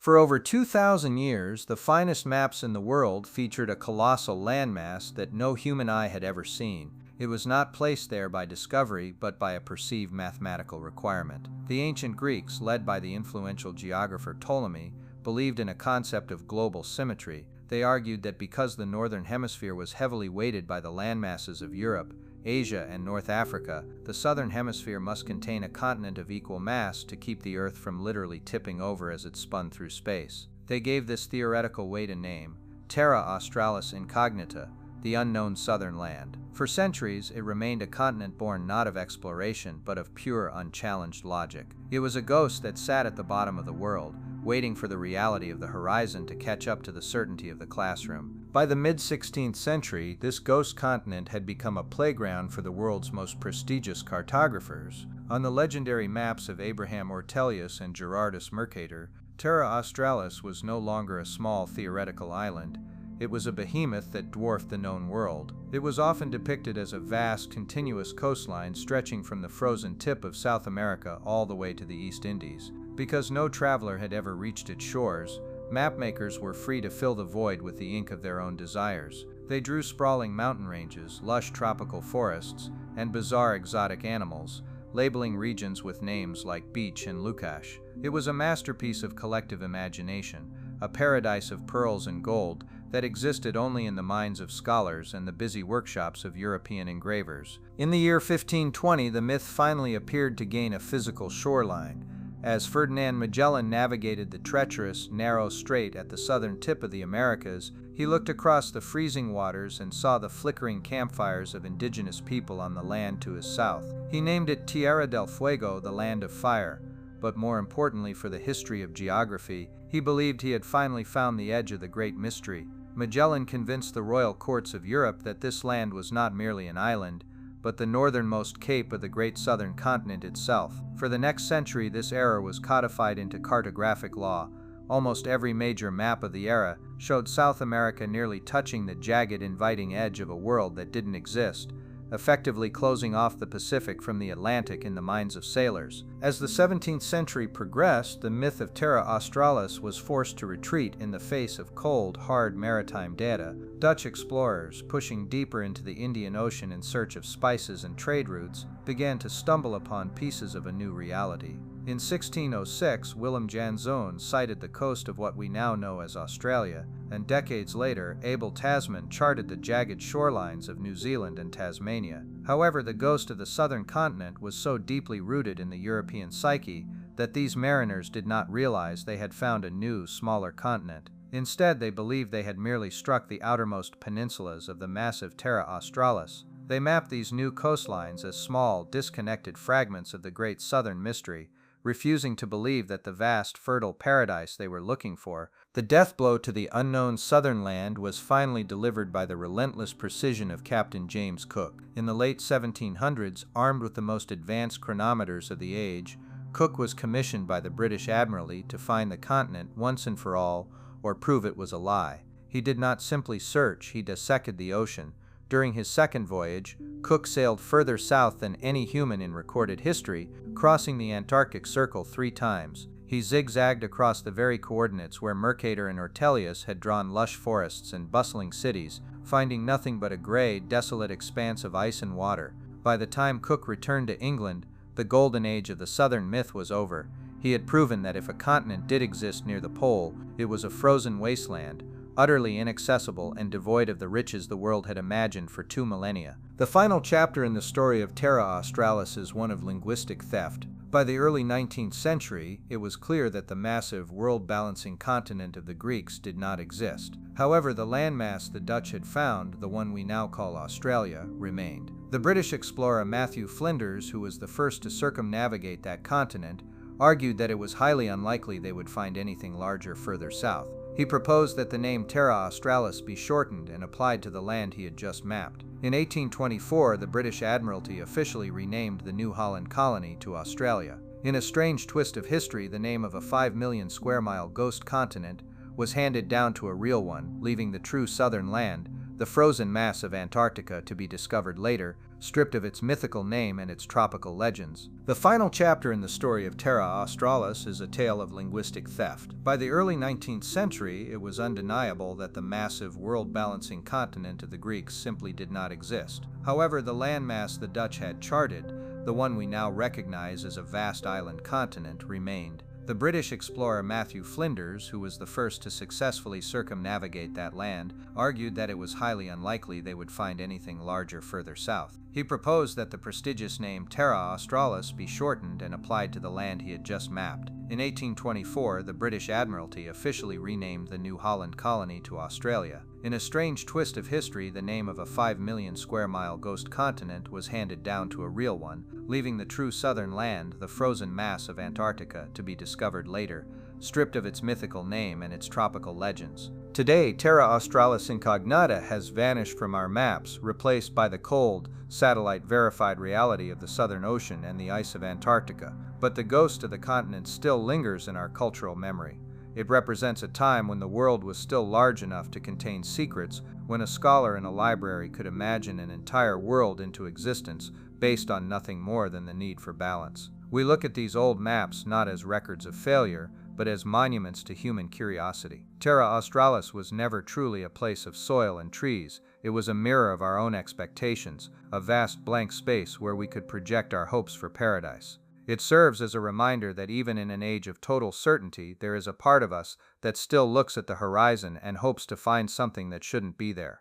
For over 2,000 years, the finest maps in the world featured a colossal landmass that no human eye had ever seen. It was not placed there by discovery, but by a perceived mathematical requirement. The ancient Greeks, led by the influential geographer Ptolemy, believed in a concept of global symmetry. They argued that because the northern hemisphere was heavily weighted by the landmasses of Europe, Asia, and North Africa, the southern hemisphere must contain a continent of equal mass to keep the Earth from literally tipping over as it spun through space. They gave this theoretical weight a name, Terra Australis Incognita, the unknown southern land. For centuries, it remained a continent born not of exploration, but of pure, unchallenged logic. It was a ghost that sat at the bottom of the world, waiting for the reality of the horizon to catch up to the certainty of the classroom. By the mid-16th century, this ghost continent had become a playground for the world's most prestigious cartographers. On the legendary maps of Abraham Ortelius and Gerardus Mercator, Terra Australis was no longer a small theoretical island. It was a behemoth that dwarfed the known world. It was often depicted as a vast, continuous coastline stretching from the frozen tip of South America all the way to the East Indies. Because no traveler had ever reached its shores, mapmakers were free to fill the void with the ink of their own desires. They drew sprawling mountain ranges, lush tropical forests, and bizarre exotic animals, labeling regions with names like Beach and Lukash. It was a masterpiece of collective imagination, a paradise of pearls and gold that existed only in the minds of scholars and the busy workshops of European engravers. In the year 1520, the myth finally appeared to gain a physical shoreline. As Ferdinand Magellan navigated the treacherous, narrow strait at the southern tip of the Americas, he looked across the freezing waters and saw the flickering campfires of indigenous people on the land to his south. He named it Tierra del Fuego, the land of fire. But more importantly for the history of geography, he believed he had finally found the edge of the great mystery. Magellan convinced the royal courts of Europe that this land was not merely an island, but the northernmost cape of the great southern continent itself. For the next century, this era was codified into cartographic law. Almost every major map of the era showed South America nearly touching the jagged, inviting edge of a world that didn't exist, effectively closing off the Pacific from the Atlantic in the minds of sailors. As the 17th century progressed, the myth of Terra Australis was forced to retreat in the face of cold, hard maritime data. Dutch explorers, pushing deeper into the Indian Ocean in search of spices and trade routes, began to stumble upon pieces of a new reality. In 1606, Willem Jan Zoon sighted the coast of what we now know as Australia, and decades later, Abel Tasman charted the jagged shorelines of New Zealand and Tasmania. However, the ghost of the southern continent was so deeply rooted in the European psyche that these mariners did not realize they had found a new, smaller continent. Instead, they believed they had merely struck the outermost peninsulas of the massive Terra Australis. They mapped these new coastlines as small, disconnected fragments of the great southern mystery, refusing to believe that the vast, fertile paradise they were looking for, the death blow to the unknown southern land, was finally delivered by the relentless precision of Captain James Cook. In the late 1700s, armed with the most advanced chronometers of the age, Cook was commissioned by the British Admiralty to find the continent once and for all, or prove it was a lie. He did not simply search, he dissected the ocean. During his second voyage, Cook sailed further south than any human in recorded history, crossing the Antarctic Circle 3 times. He zigzagged across the very coordinates where Mercator and Ortelius had drawn lush forests and bustling cities, finding nothing but a gray, desolate expanse of ice and water. By the time Cook returned to England, the golden age of the southern myth was over. He had proven that if a continent did exist near the pole, it was a frozen wasteland, utterly inaccessible and devoid of the riches the world had imagined for 2 millennia. The final chapter in the story of Terra Australis is one of linguistic theft. By the early 19th century, it was clear that the massive, world-balancing continent of the Greeks did not exist. However, the landmass the Dutch had found, the one we now call Australia, remained. The British explorer Matthew Flinders, who was the first to circumnavigate that continent, argued that it was highly unlikely they would find anything larger further south. He proposed that the name Terra Australis be shortened and applied to the land he had just mapped. In 1824, the British Admiralty officially renamed the New Holland colony to Australia. In a strange twist of history, the name of a 5 million square mile ghost continent was handed down to a real one, leaving the true southern land, the frozen mass of Antarctica to be discovered later, stripped of its mythical name and its tropical legends. The final chapter in the story of Terra Australis is a tale of linguistic theft. By the early 19th century, it was undeniable that the massive world-balancing continent of the Greeks simply did not exist. However, the landmass the Dutch had charted, the one we now recognize as a vast island continent, remained. The British explorer Matthew Flinders, who was the first to successfully circumnavigate that land, argued that it was highly unlikely they would find anything larger further south. He proposed that the prestigious name Terra Australis be shortened and applied to the land he had just mapped. In 1824, the British Admiralty officially renamed the New Holland colony to Australia. In a strange twist of history, the name of a 5 million square mile ghost continent was handed down to a real one, leaving the true southern land, the frozen mass of Antarctica, to be discovered later, stripped of its mythical name and its tropical legends. Today, Terra Australis Incognita has vanished from our maps, replaced by the cold, satellite-verified reality of the Southern Ocean and the ice of Antarctica. But the ghost of the continent still lingers in our cultural memory. It represents a time when the world was still large enough to contain secrets, when a scholar in a library could imagine an entire world into existence based on nothing more than the need for balance. We look at these old maps not as records of failure, but as monuments to human curiosity. Terra Australis was never truly a place of soil and trees. It was a mirror of our own expectations, a vast blank space where we could project our hopes for paradise. It serves as a reminder that even in an age of total certainty, there is a part of us that still looks at the horizon and hopes to find something that shouldn't be there.